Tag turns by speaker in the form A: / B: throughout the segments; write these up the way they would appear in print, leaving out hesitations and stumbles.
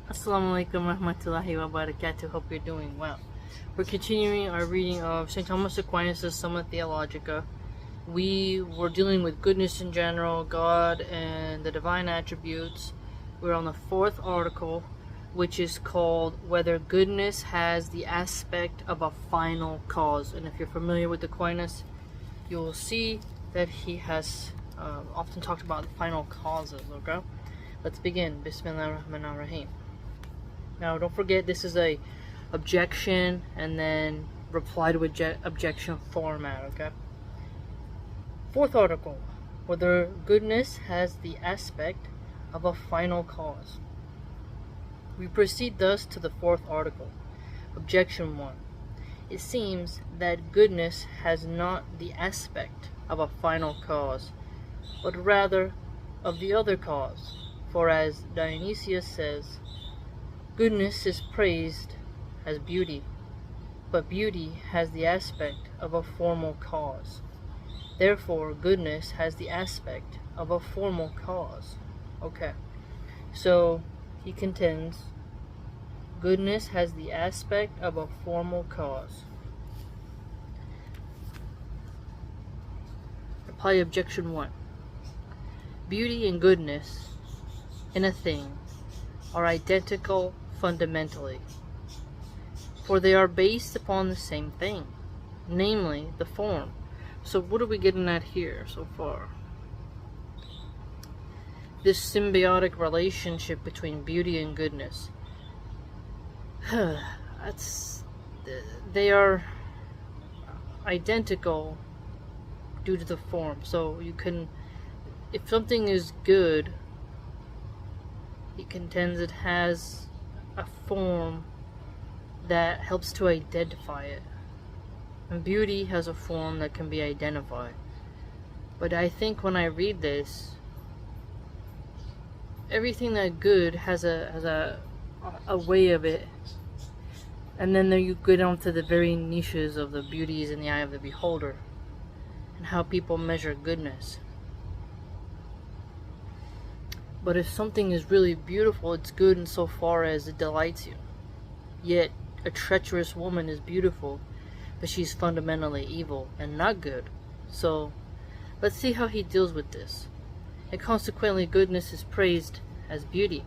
A: Assalamu alaikum rahmatullahi wa barakatuh. Hope you're doing well. We're continuing our reading of St. Thomas Aquinas' Summa Theologica. We were dealing with goodness in general, God, and the divine attributes. We're on the fourth article, which is called Whether Goodness Has the Aspect of a Final Cause. And if you're familiar with Aquinas, you'll see that he has often talked about the final causes, okay? Let's begin. Bismillahirrahmanirrahim. Now, don't forget, this is a objection and then reply to objection format, okay? Fourth article, whether goodness has the aspect of a final cause. We proceed thus to the fourth article. Objection 1. It seems that goodness has not the aspect of a final cause, but rather of the other cause. For as Dionysius says, goodness is praised as beauty, but beauty has the aspect of a formal cause. Therefore, goodness has the aspect of a formal cause. Okay, so he contends goodness has the aspect of a formal cause. Reply objection 1. Beauty and goodness in a thing are identical fundamentally, for they are based upon the same thing, namely the form. So what are we getting at here so far? This symbiotic relationship between beauty and goodness. They are identical due to the form. So you can, if something is good, he contends it has a form that helps to identify it. And beauty has a form that can be identified. But I think when I read this, everything that good has a way of it. And then there you go down to the very niches of the beauties in the eye of the beholder and how people measure goodness. But if something is really beautiful, it's good insofar as it delights you. Yet, a treacherous woman is beautiful, but she's fundamentally evil and not good. So, let's see how he deals with this. And consequently, goodness is praised as beauty.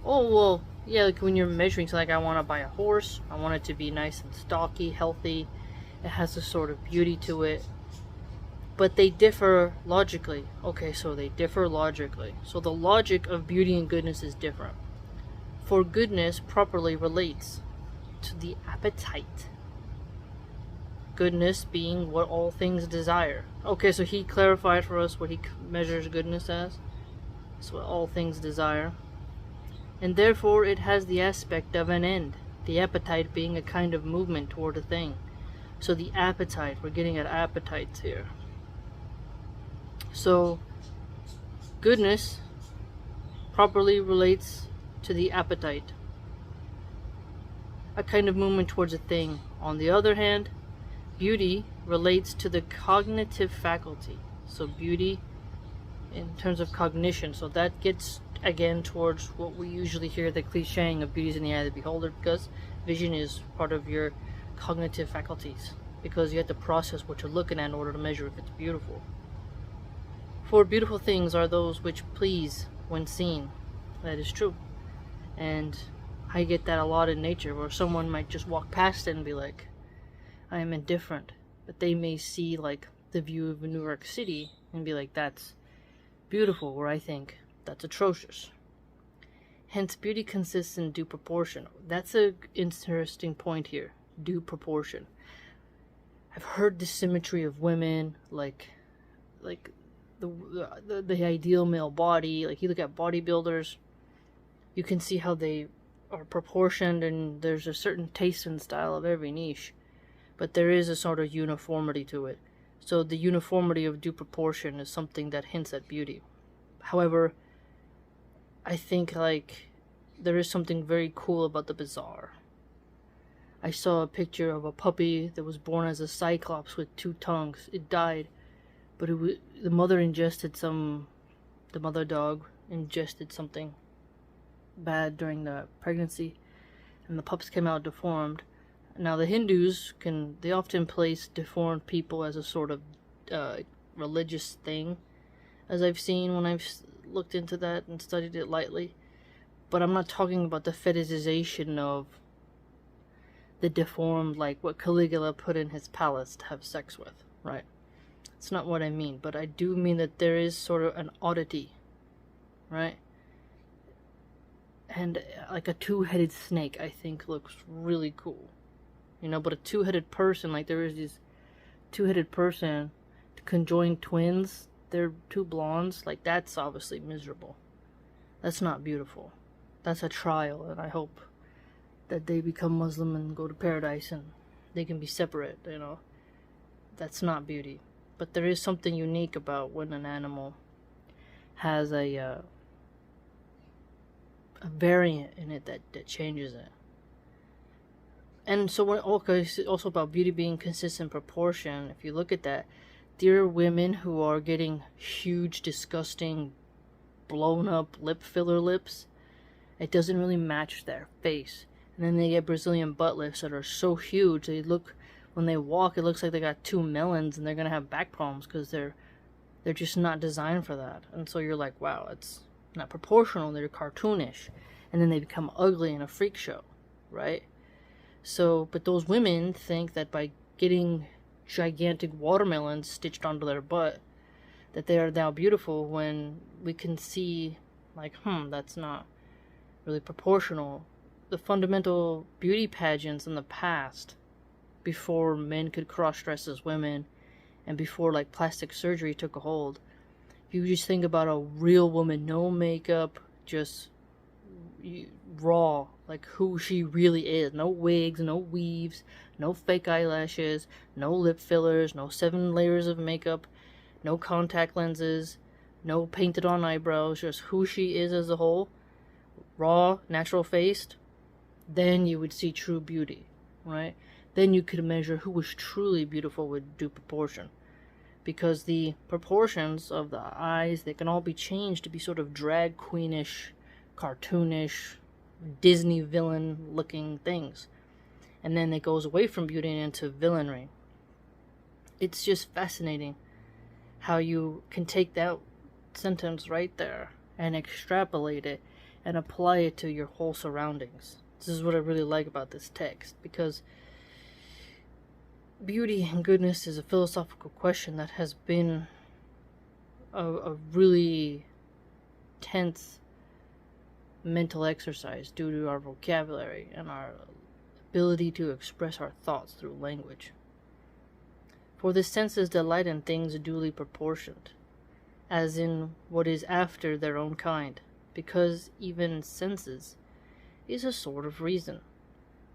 A: Oh, well, yeah, like when you're measuring, so like I want to buy a horse, I want it to be nice and stocky, healthy, it has a sort of beauty to it. But they differ logically. Okay, so they differ logically. So the logic of beauty and goodness is different. For goodness properly relates to the appetite. Goodness being what all things desire. Okay, so he clarified for us what he measures goodness as. It's what all things desire. And therefore it has the aspect of an end. The appetite being a kind of movement toward a thing. So the appetite, we're getting at appetites here. So, goodness properly relates to the appetite, a kind of movement towards a thing. On the other hand, beauty relates to the cognitive faculty. So beauty in terms of cognition. So that gets again towards what we usually hear, the clicheing of beauty is in the eye of the beholder, because vision is part of your cognitive faculties, because you have to process what you're looking at in order to measure if it's beautiful. For beautiful things are those which please when seen. That is true. And I get that a lot in nature, where someone might just walk past it and be like, I am indifferent. But they may see like the view of New York City and be like, that's beautiful, where I think that's atrocious. Hence, beauty consists in due proportion. That's an interesting point here. Due proportion. I've heard the symmetry of women, like the ideal male body. Like you look at bodybuilders, you can see how they are proportioned, and there's a certain taste and style of every niche, but there is a sort of uniformity to it. So the uniformity of due proportion is something that hints at beauty. However, I think like there is something very cool about the bizarre. I saw a picture of a puppy that was born as a cyclops with 2 tongues. It died, but the mother dog ingested something bad during the pregnancy, and the pups came out deformed. Now the Hindus they often place deformed people as a sort of religious thing, as I've seen when I've looked into that and studied it lightly. But I'm not talking about the fetishization of the deformed, like what Caligula put in his palace to have sex with, right? It's not what I mean, but I do mean that there is sort of an oddity, right? And like a two-headed snake, I think, looks really cool. You know, but a two-headed person, like there is this two-headed person, conjoined twins, they're two blondes, like that's obviously miserable. That's not beautiful. That's a trial, and I hope that they become Muslim and go to paradise and they can be separate, you know. That's not beauty. But there is something unique about when an animal has a variant in it that changes it. And so it's also about beauty being consistent proportion. If you look at that, there are women who are getting huge, disgusting, blown up lip filler lips. It doesn't really match their face. And then they get Brazilian butt lifts that are so huge, they look, when they walk, it looks like they got 2 melons and they're going to have back problems because they're just not designed for that. And so you're like, wow, it's not proportional, they're cartoonish. And then they become ugly in a freak show, right? So, but those women think that by getting gigantic watermelons stitched onto their butt, that they are now beautiful, when we can see, like, that's not really proportional. The fundamental beauty pageants in the past, before men could cross-dress as women, and before, like, plastic surgery took a hold, if you just think about a real woman, no makeup, just raw, like who she really is. No wigs, no weaves, no fake eyelashes, no lip fillers, no 7 layers of makeup, no contact lenses, no painted on eyebrows, just who she is as a whole, raw, natural faced. Then you would see true beauty, right? Then you could measure who was truly beautiful with due proportion. Because the proportions of the eyes, they can all be changed to be sort of drag queenish, cartoonish, Disney villain looking things. And then it goes away from beauty and into villainry. It's just fascinating how you can take that sentence right there and extrapolate it and apply it to your whole surroundings. This is what I really like about this text, because beauty and goodness is a philosophical question that has been a really tense mental exercise due to our vocabulary and our ability to express our thoughts through language. For the senses delight in things duly proportioned, as in what is after their own kind, because even senses is a sort of reason,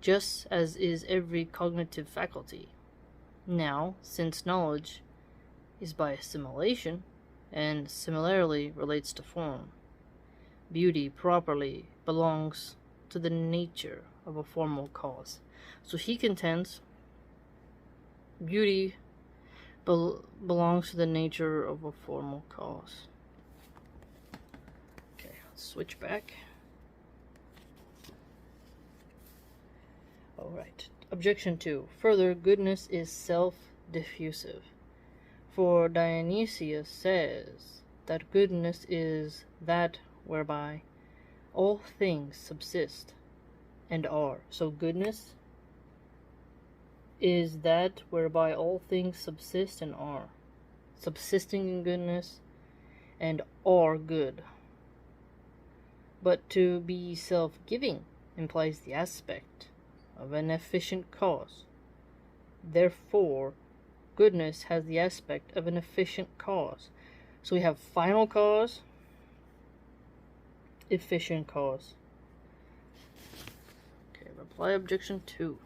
A: just as is every cognitive faculty. Now, since knowledge is by assimilation, and similarly relates to form, beauty properly belongs to the nature of a formal cause. So he contends beauty belongs to the nature of a formal cause. Okay, let's switch back. Alright. Objection 2. Further, goodness is self-diffusive. For Dionysius says that goodness is that whereby all things subsist and are. So goodness is that whereby all things subsist and are. Subsisting in goodness and are good. But to be self-giving implies the aspect of an efficient cause. Therefore, goodness has the aspect of an efficient cause. So we have final cause, efficient cause. Okay, reply objection 2.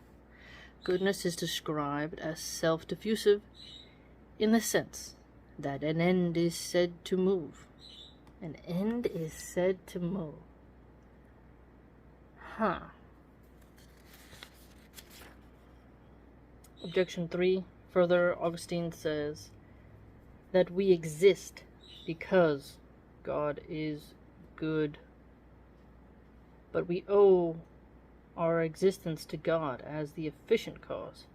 A: Goodness is described as self-diffusive in the sense that an end is said to move. An end is said to move. Objection 3. Further, Augustine says that we exist because God is good. but we owe our existence to God as the efficient cause.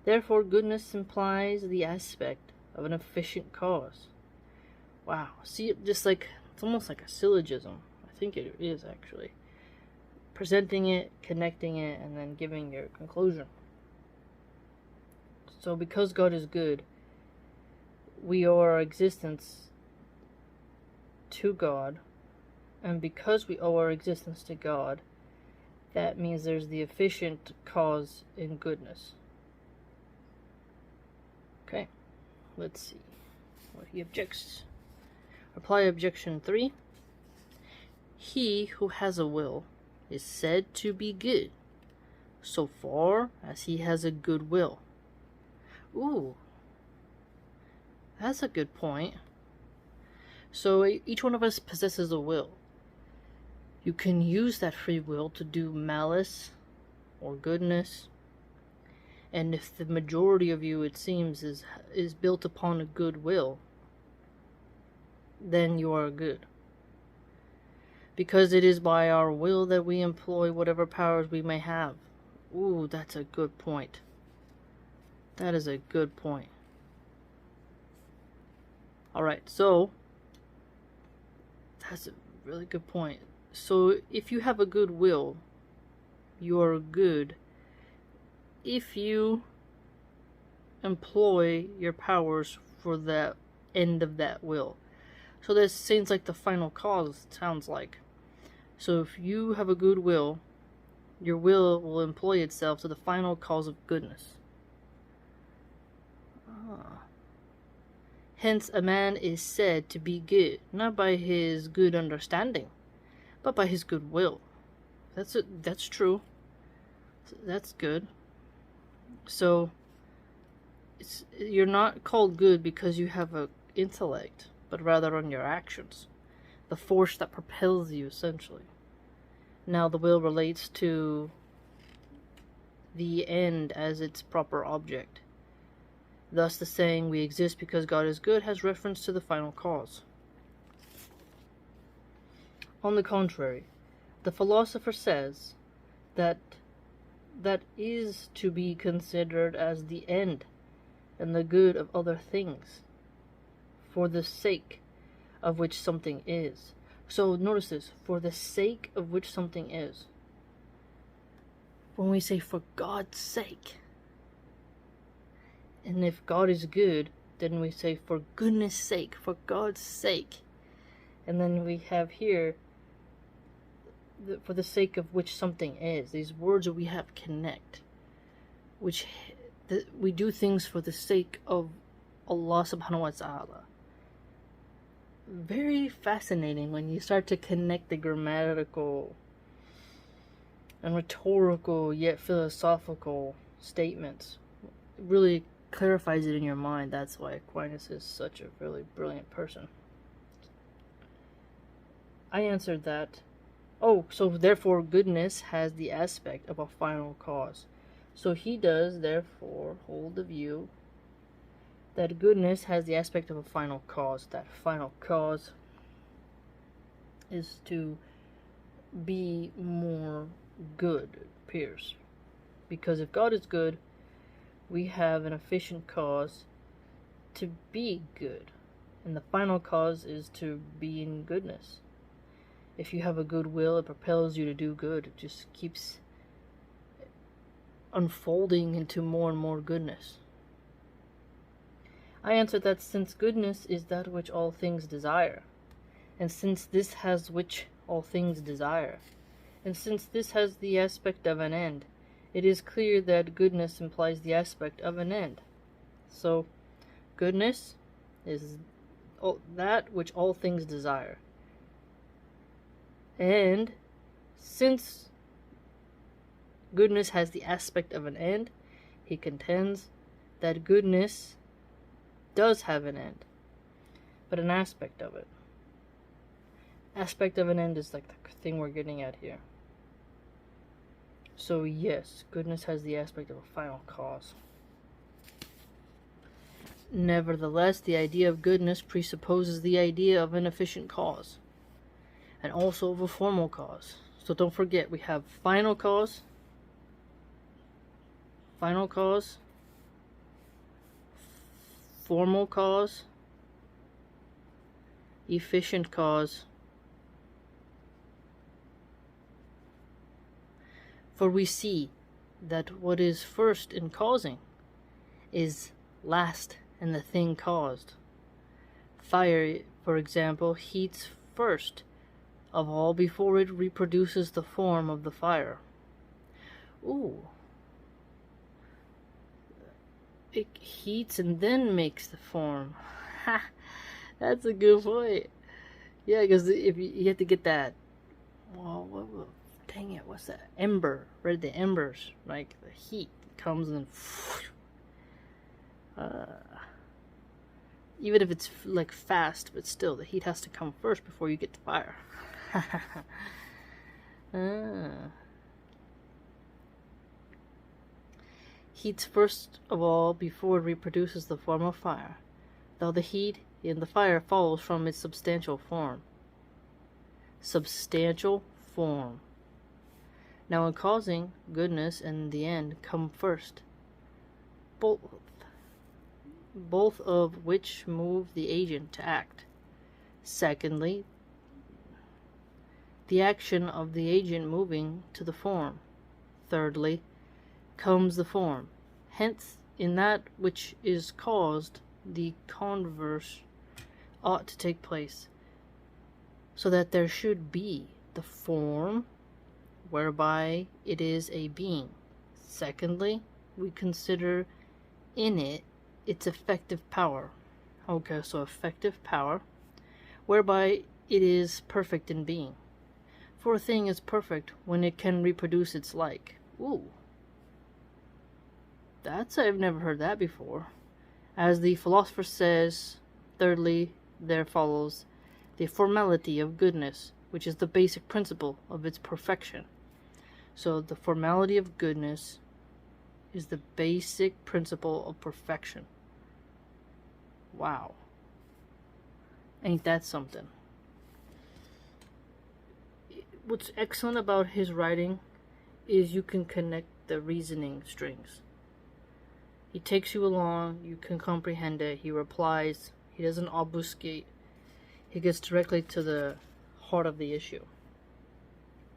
A: Therefore, goodness implies the aspect of an efficient cause. Wow, see, just like, it's almost like a syllogism. I think it is, actually. Presenting it, connecting it, and then giving your conclusion. So because God is good, we owe our existence to God, and because we owe our existence to God, that means there's the efficient cause in goodness. Okay, let's see what he objects. Reply objection 3. He who has a will is said to be good, so far as he has a good will. Ooh, that's a good point. So each one of us possesses a will. You can use that free will to do malice or goodness. And if the majority of you, it seems, is built upon a good will, then you are good. Because it is by our will that we employ whatever powers we may have. Ooh, that's a good point. That is a good point. Alright, so that's a really good point. So if you have a good will, you are good if you employ your powers for the end of that will. So that seems like the final cause, it sounds like. So if you have a good will, your will employ itself to the final cause of goodness. Hence, a man is said to be good, not by his good understanding, but by his good will. That's true. That's good. So, you're not called good because you have an intellect, but rather on your actions. The force that propels you, essentially. Now, the will relates to the end as its proper object. Thus, the saying, we exist because God is good, has reference to the final cause. On the contrary, the philosopher says that is to be considered as the end and the good of other things, for the sake of which something is. So notice this, for the sake of which something is. When we say for God's sake, and if God is good, then we say for goodness sake, for God's sake. And then we have here, for the sake of which something is. These words that we have connect, which we do things for the sake of Allah subhanahu wa ta'ala. Very fascinating when you start to connect the grammatical and rhetorical yet philosophical statements. It really clarifies it in your mind. That's why Aquinas is such a really brilliant person. I answered that. Oh, so therefore goodness has the aspect of a final cause. So he does therefore hold the view that goodness has the aspect of a final cause. That final cause is to be more good, it appears. Because if God is good, we have an efficient cause to be good. And the final cause is to be in goodness. If you have a good will, it propels you to do good. It just keeps unfolding into more and more goodness. I answered that since goodness is that which all things desire, and since this has which all things desire, and since this has the aspect of an end, it is clear that goodness implies the aspect of an end. So, goodness is that which all things desire. And since goodness has the aspect of an end, he contends that goodness does have an end, but an aspect of it. Aspect of an end is like the thing we're getting at here. So yes, goodness has the aspect of a final cause. Nevertheless, the idea of goodness presupposes the idea of an efficient cause, and also of a formal cause. So don't forget, we have final cause, formal cause, efficient cause. For we see that what is first in causing is last in the thing caused. Fire, for example, heats first of all before it reproduces the form of the fire. Ooh. It heats and then makes the form. Ha! That's a good point. Yeah, because if you have to get that, well, dang it, what's that? Ember, right? The embers, like the heat comes and even if it's like fast, but still the heat has to come first before you get to fire. Heats first of all before it reproduces the form of fire, though the heat in the fire follows from its substantial form. Substantial form. Now in causing, goodness and the end come first, both of which move the agent to act. Secondly, the action of the agent moving to the form. Thirdly, comes the form. Hence, in that which is caused, the converse ought to take place, so that there should be the form whereby it is a being. Secondly, we consider in it its effective power. Okay, so effective power, whereby it is perfect in being. For a thing is perfect when it can reproduce its like. Ooh. I've never heard that before. As the philosopher says, thirdly, there follows the formality of goodness, which is the basic principle of its perfection. So the formality of goodness is the basic principle of perfection. Wow. Ain't that something? What's excellent about his writing is you can connect the reasoning strings. He takes you along, you can comprehend it, he replies, he doesn't obfuscate, he gets directly to the heart of the issue.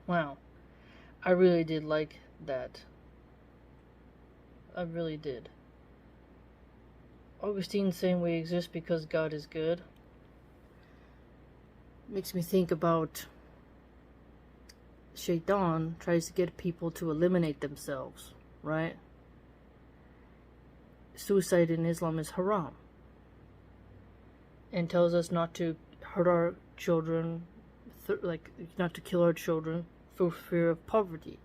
A: Wow, I really did like that. I really did. Augustine saying we exist because God is good makes me think about Shaitan tries to get people to eliminate themselves, right? Suicide in Islam is haram, and tells us not to hurt our children, not to kill our children for fear of poverty.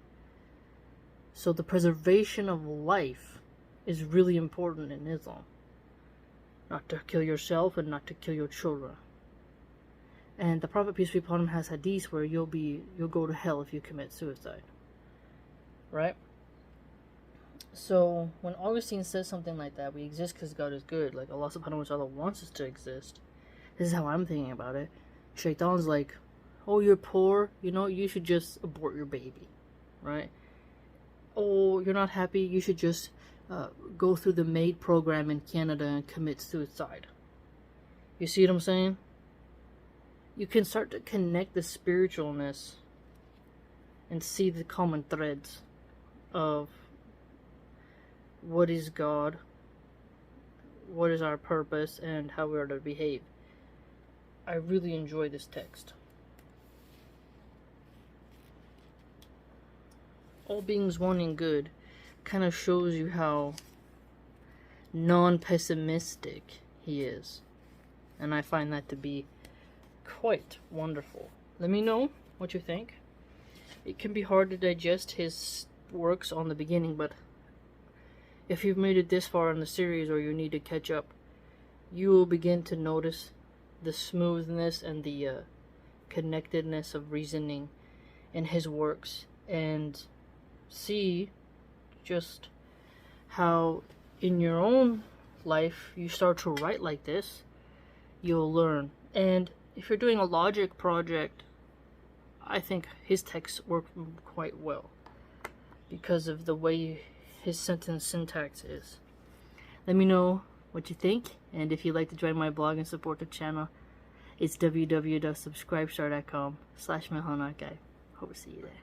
A: So the preservation of life is really important in Islam. Not to kill yourself and not to kill your children. And the Prophet, peace be upon him, has hadiths where you'll go to hell if you commit suicide. Right? So when Augustine says something like that, we exist because God is good, like Allah subhanahu wa ta'ala wants us to exist. This is how I'm thinking about it. Shaitan's like, oh, you're poor, you should just abort your baby. Right? Oh, you're not happy, you should just go through the MAID program in Canada and commit suicide. You see what I'm saying? You can start to connect the spiritualness and see the common threads of what is God, what is our purpose, and how we are to behave. I really enjoy this text. All beings wanting good kind of shows you how non-pessimistic he is. And I find that to be quite wonderful. Let me know what you think. It can be hard to digest his works on the beginning, but if you've made it this far in the series or you need to catch up, you will begin to notice the smoothness and the connectedness of reasoning in his works, and see just how in your own life you start to write like this, you'll learn. And if you're doing a logic project, I think his texts work quite well because of the way his sentence syntax is. Let me know what you think, and if you'd like to join my blog and support the channel, it's www.subscribestar.com/Milahan. Hope to see you there.